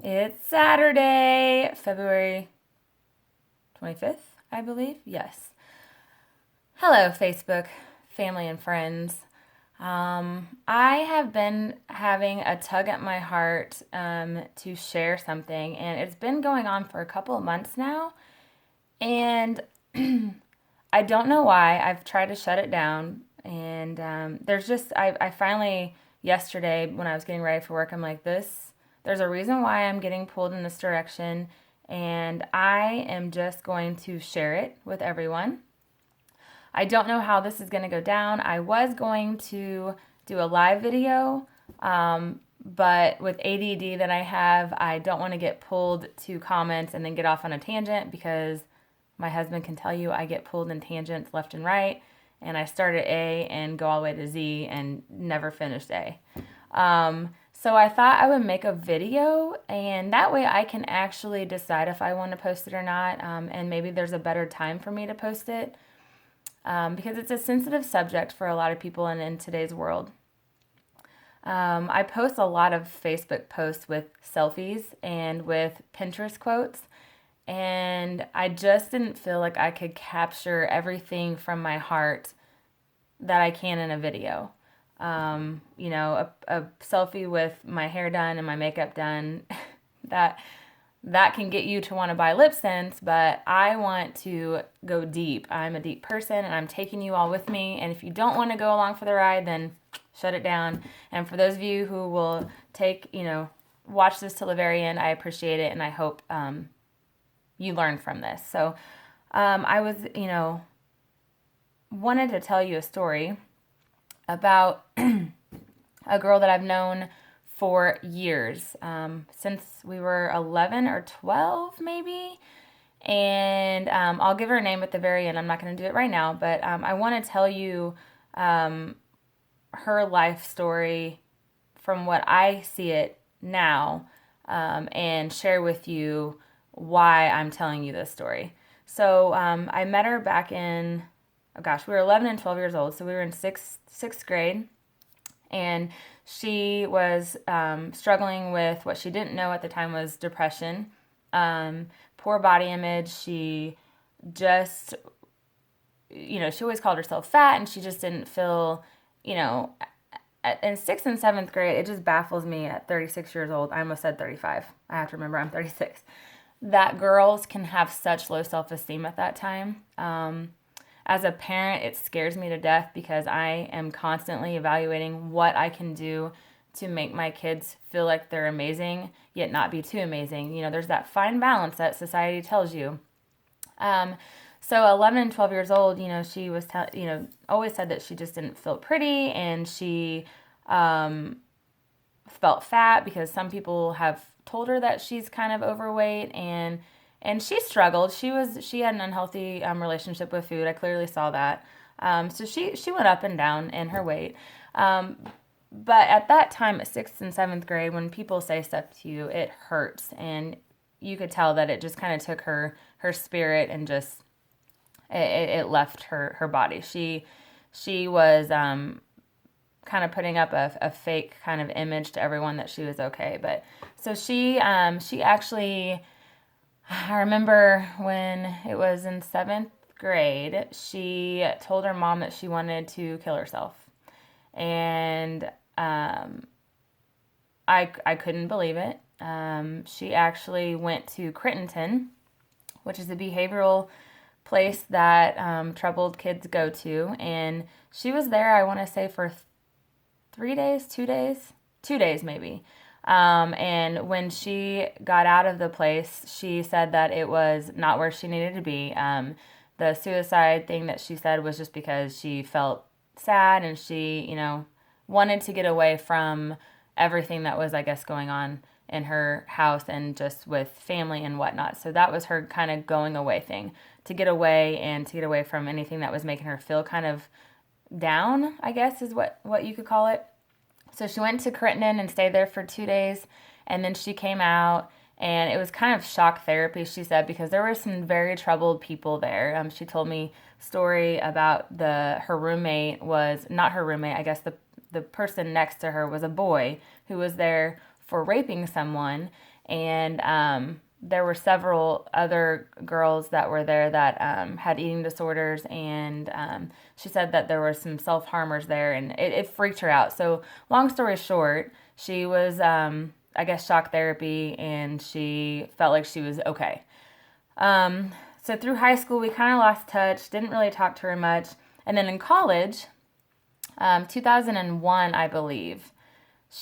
It's Saturday, February 25th, I believe. Yes. Hello, Facebook family and friends. I have been having a tug at my heart to share something, and it's been going on for a couple of months now. And I don't know why. I've tried to shut it down, and I finally, yesterday, when I was getting ready for work, I'm like, there's a reason why I'm getting pulled in this direction, and I am just going to share it with everyone. I don't know how this is going to go down. I was going to do a live video, but with ADD that I have, I don't want to get pulled to comments and then get off on a tangent because my husband can tell you I get pulled in tangents left and right, and I start at A and go all the way to Z and never finished A. So I thought I would make a video, and that way I can actually decide if I want to post it or not, and maybe there's a better time for me to post it, because it's a sensitive subject for a lot of people in today's world. I post a lot of Facebook posts with selfies and with Pinterest quotes, and I just didn't feel like I could capture everything from my heart that I can in a video. A selfie with my hair done and my makeup done, that that can get you to want to buy lip sense, but I want to go deep. I'm a deep person and I'm taking you all with me. And if you don't want to go along for the ride, then shut it down. And for those of you who will watch this till the very end, I appreciate it and I hope you learn from this. So I was, wanted to tell you a story about a girl that I've known for years, since we were 11 or 12, maybe. And I'll give her a name at the very end. I'm not going to do it right now, but I want to tell you her life story from what I see it now, and share with you why I'm telling you this story. So I met her back in, oh gosh, we were 11 and 12 years old, so we were in sixth grade, and she was struggling with what she didn't know at the time was depression, poor body image. She just, she always called herself fat, and she just didn't feel, in sixth and seventh grade, it just baffles me at 36 years old. I almost said 35. I have to remember I'm 36. That girls can have such low self-esteem at that time. As a parent, it scares me to death because I am constantly evaluating what I can do to make my kids feel like they're amazing, yet not be too amazing. There's that fine balance that society tells you. So 11 and 12 years old, she was, always said that she just didn't feel pretty, and she felt fat because some people have told her that she's kind of overweight, and she struggled. She had an unhealthy relationship with food. I clearly saw that. So she went up and down in her weight. But at that time, at sixth and seventh grade, when people say stuff to you, it hurts, and you could tell that it just kind of took her spirit and just it left her body. She was kind of putting up a fake kind of image to everyone that she was okay. But so she actually, I remember when it was in seventh grade, she told her mom that she wanted to kill herself. And I couldn't believe it. She actually went to Crittenton, which is a behavioral place that troubled kids go to. And she was there, I want to say, for 3 days, 2 days, 2 days maybe. And when she got out of the place, she said that it was not where she needed to be. The suicide thing that she said was just because she felt sad and she, wanted to get away from everything that was, I guess, going on in her house and just with family and whatnot. So that was her kind of going away thing, to get away and to get away from anything that was making her feel kind of down, I guess is what you could call it. So she went to Crittenden and stayed there for 2 days, and then she came out, and it was kind of shock therapy, she said, because there were some very troubled people there. She told me a story about her roommate was, not her roommate, I guess the person next to her was a boy who was there for raping someone, And there were several other girls that were there that had eating disorders, and she said that there were some self-harmers there, and it freaked her out. So long story short, she was, I guess, shock therapy, and she felt like she was okay. So through high school, we kind of lost touch, didn't really talk to her much. And then in college, 2001, I believe,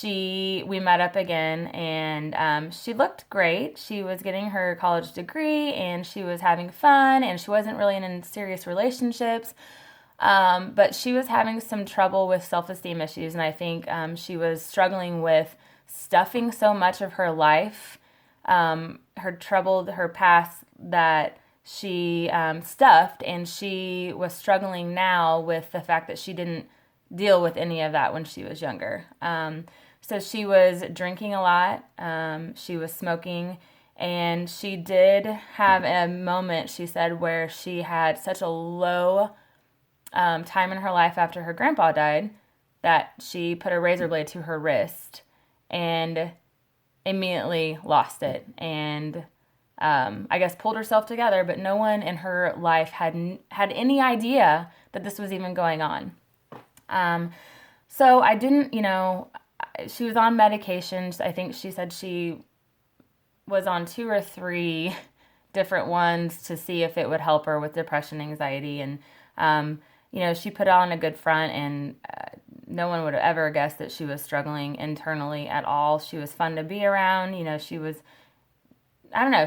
we met up again, and she looked great. She was getting her college degree, and she was having fun, and she wasn't really in serious relationships. But she was having some trouble with self-esteem issues, and I think she was struggling with stuffing so much of her life, her past that she stuffed, and she was struggling now with the fact that she didn't deal with any of that when she was younger. So she was drinking a lot, she was smoking, and she did have a moment, she said, where she had such a low time in her life after her grandpa died that she put a razor blade to her wrist and immediately lost it, and I guess pulled herself together, but no one in her life had any idea that this was even going on. So I didn't, she was on medications. I think she said she was on 2 or 3 different ones to see if it would help her with depression, anxiety, and, she put on a good front, and no one would have ever guessed that she was struggling internally at all. She was fun to be around. She was, I don't know,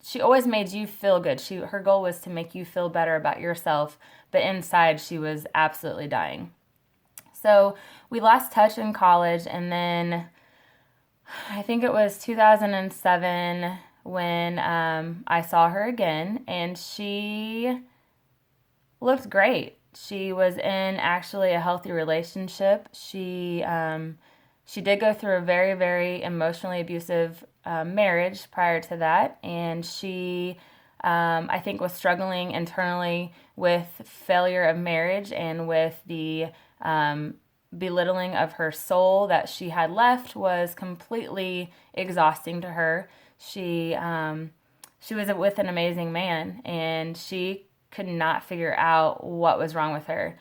she always made you feel good. Her goal was to make you feel better about yourself, but inside she was absolutely dying. So we lost touch in college, and then I think it was 2007 when I saw her again, and she looked great. She was in actually a healthy relationship. She did go through a very, very emotionally abusive marriage prior to that, and she, I think, was struggling internally with failure of marriage and with the belittling of her soul that she had left was completely exhausting to her. She was with an amazing man, and she could not figure out what was wrong with her.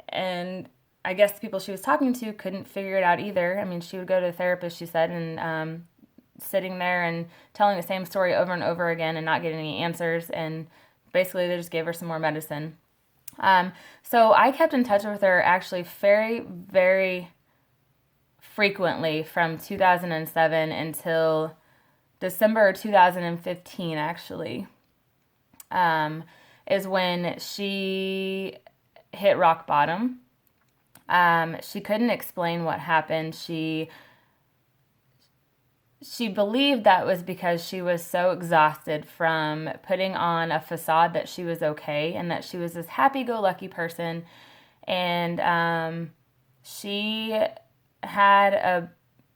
And I guess the people she was talking to couldn't figure it out either. I mean, she would go to a therapist, she said, and sitting there and telling the same story over and over again and not getting any answers. And basically, they just gave her some more medicine. So I kept in touch with her actually very, very frequently from 2007 until December 2015, actually, is when she hit rock bottom. She couldn't explain what happened. She believed that was because she was so exhausted from putting on a facade that she was okay and that she was this happy-go-lucky person. And she had a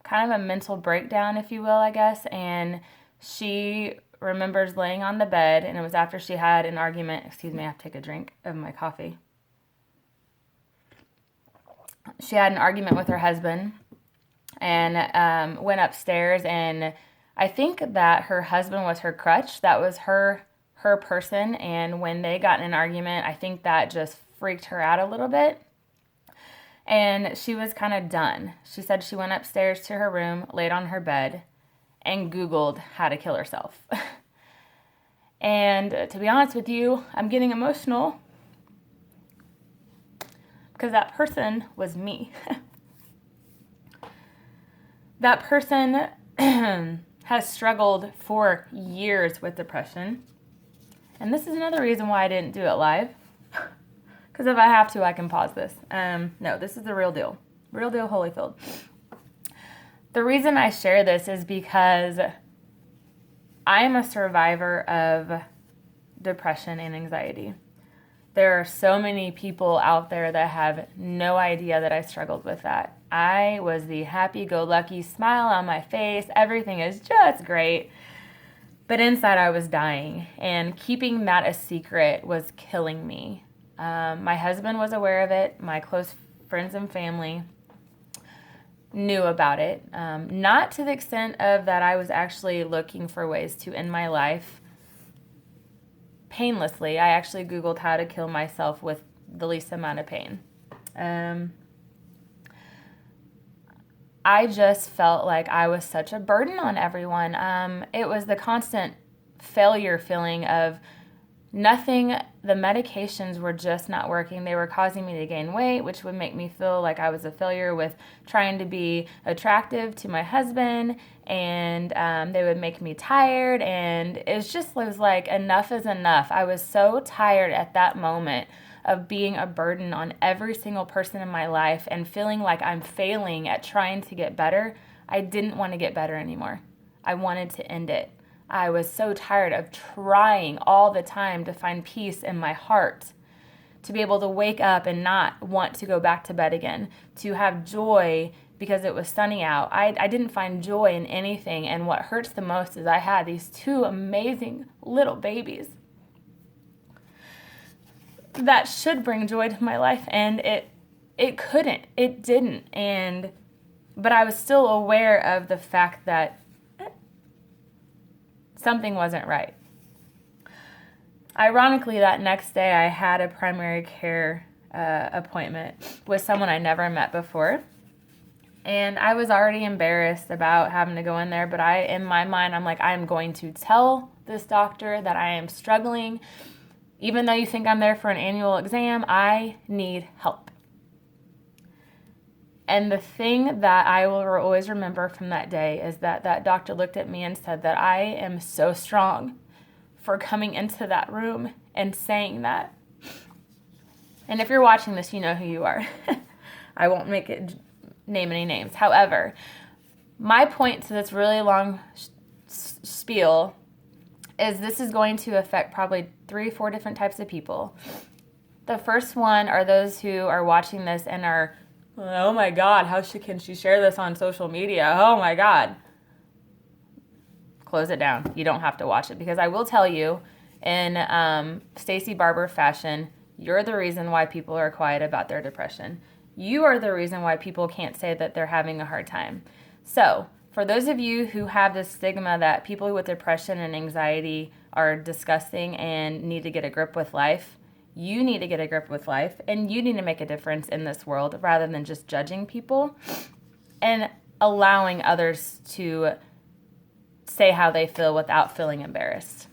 kind of a mental breakdown, if you will, I guess. And she remembers laying on the bed, and it was after she had an argument. Excuse me, I have to take a drink of my coffee. She had an argument with her husband and went upstairs, and I think that her husband was her crutch. That was her person, and when they got in an argument, I think that just freaked her out a little bit, and she was kind of done. She said she went upstairs to her room, laid on her bed, and Googled how to kill herself. And to be honest with you, I'm getting emotional because that person was me. That person has struggled for years with depression. And this is another reason why I didn't do it live. Because if I have to, I can pause this. No, this is the real deal. Real deal Holyfield. The reason I share this is because I am a survivor of depression and anxiety. There are so many people out there that have no idea that I struggled with that. I was the happy-go-lucky, smile on my face, everything is just great. But inside I was dying, and keeping that a secret was killing me. My husband was aware of it, my close friends and family. knew about it. Not to the extent of that I was actually looking for ways to end my life painlessly. I actually Googled how to kill myself with the least amount of pain. I just felt like I was such a burden on everyone. It was the constant failure feeling of nothing, the medications were just not working. They were causing me to gain weight, which would make me feel like I was a failure with trying to be attractive to my husband, and they would make me tired, and it was like enough is enough. I was so tired at that moment of being a burden on every single person in my life and feeling like I'm failing at trying to get better. I didn't want to get better anymore. I wanted to end it. I was so tired of trying all the time to find peace in my heart, to be able to wake up and not want to go back to bed again, to have joy because it was sunny out. I didn't find joy in anything, and what hurts the most is I had these two amazing little babies that should bring joy to my life, and it couldn't. It didn't. But I was still aware of the fact that something wasn't right. Ironically, that next day I had a primary care appointment with someone I never met before. And I was already embarrassed about having to go in there, but in my mind, I'm like, I'm going to tell this doctor that I am struggling. Even though you think I'm there for an annual exam, I need help. And the thing that I will always remember from that day is that doctor looked at me and said that I am so strong for coming into that room and saying that. And if you're watching this, you know who you are. I won't name any names. However, my point to this really long spiel is this is going to affect probably 3-4 different types of people. The first one are those who are watching this and are, oh my God, can she share this on social media? Oh my God. Close it down. You don't have to watch it, because I will tell you in Stacey Barber fashion, you're the reason why people are quiet about their depression. You are the reason why people can't say that they're having a hard time. So, for those of you who have this stigma that people with depression and anxiety are disgusting and need to get a grip with life, you need to get a grip with life, and you need to make a difference in this world rather than just judging people and allowing others to say how they feel without feeling embarrassed.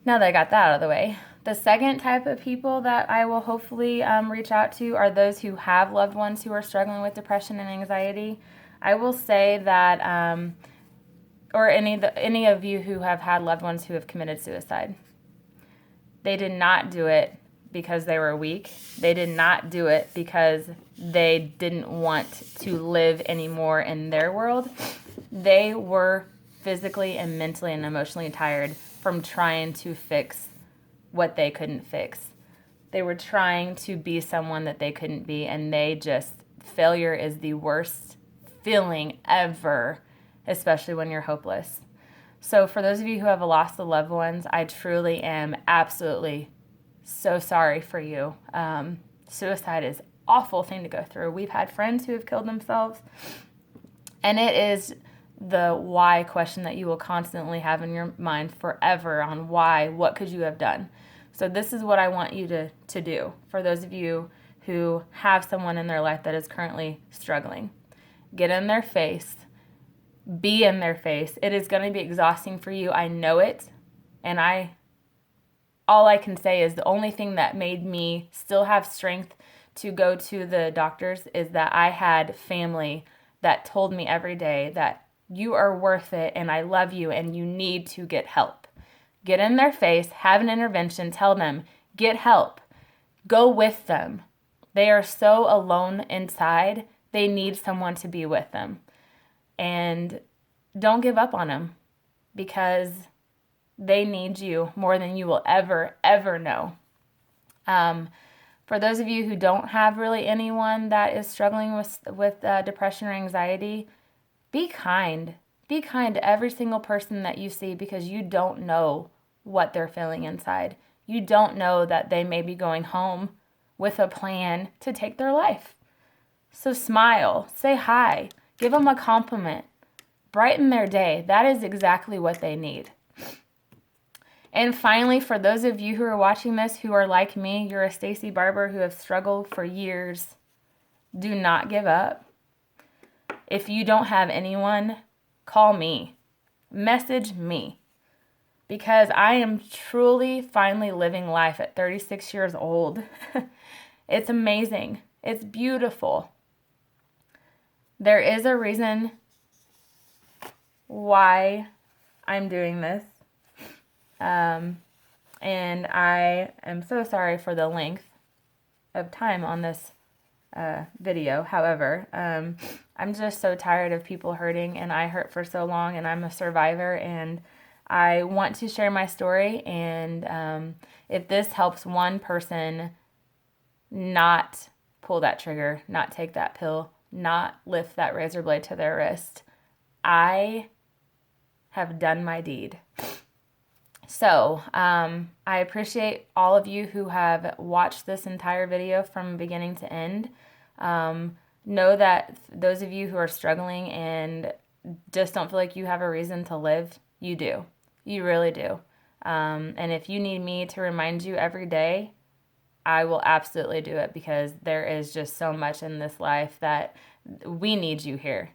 Now that I got that out of the way, the second type of people that I will hopefully reach out to are those who have loved ones who are struggling with depression and anxiety. I will say that, or any of you who have had loved ones who have committed suicide, they did not do it because they were weak. They did not do it because they didn't want to live anymore in their world. They were physically and mentally and emotionally tired from trying to fix what they couldn't fix. They were trying to be someone that they couldn't be, and failure is the worst feeling ever, especially when you're hopeless. So for those of you who have lost the loved ones, I truly am absolutely so sorry for you. Suicide is an awful thing to go through. We've had friends who have killed themselves, and it is the why question that you will constantly have in your mind forever on why, what could you have done? So this is what I want you to do for those of you who have someone in their life that is currently struggling. Get in their face. Be in their face. It is going to be exhausting for you. I know it. And all I can say is the only thing that made me still have strength to go to the doctors is that I had family that told me every day that you are worth it and I love you and you need to get help. Get in their face, have an intervention, tell them, get help. Go with them. They are so alone inside. They need someone to be with them. And don't give up on them, because they need you more than you will ever, ever know. For those of you who don't have really anyone that is struggling with depression or anxiety, be kind. Be kind to every single person that you see, because you don't know what they're feeling inside. You don't know that they may be going home with a plan to take their life. So smile, say hi, give them a compliment, brighten their day. That is exactly what they need. And finally, for those of you who are watching this who are like me, you're a Stacy Barber who have struggled for years, do not give up. If you don't have anyone, call me, message me, because I am truly finally living life at 36 years old. It's amazing. It's beautiful. There is a reason why I'm doing this. And I am so sorry for the length of time on this video. However, I'm just so tired of people hurting, and I hurt for so long, and I'm a survivor, and I want to share my story. And if this helps one person not pull that trigger, not take that pill, not lift that razor blade to their wrist, I have done my deed. So, I appreciate all of you who have watched this entire video from beginning to end. Know that those of you who are struggling and just don't feel like you have a reason to live, you do. You really do. And if you need me to remind you every day, I will absolutely do it, because there is just so much in this life that we need you here.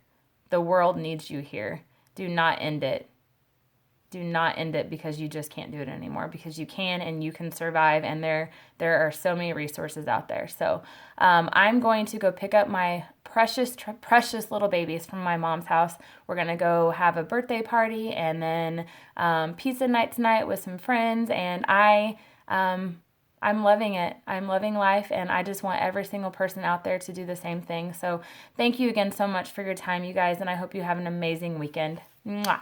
The world needs you here. Do not end it. Do not end it because you just can't do it anymore, because you can, and you can survive, and there are so many resources out there. So I'm going to go pick up my precious little babies from my mom's house. We're going to go have a birthday party, and then pizza night tonight with some friends, and I'm loving it. I'm loving life, and I just want every single person out there to do the same thing. So thank you again so much for your time, you guys, and I hope you have an amazing weekend. Mwah.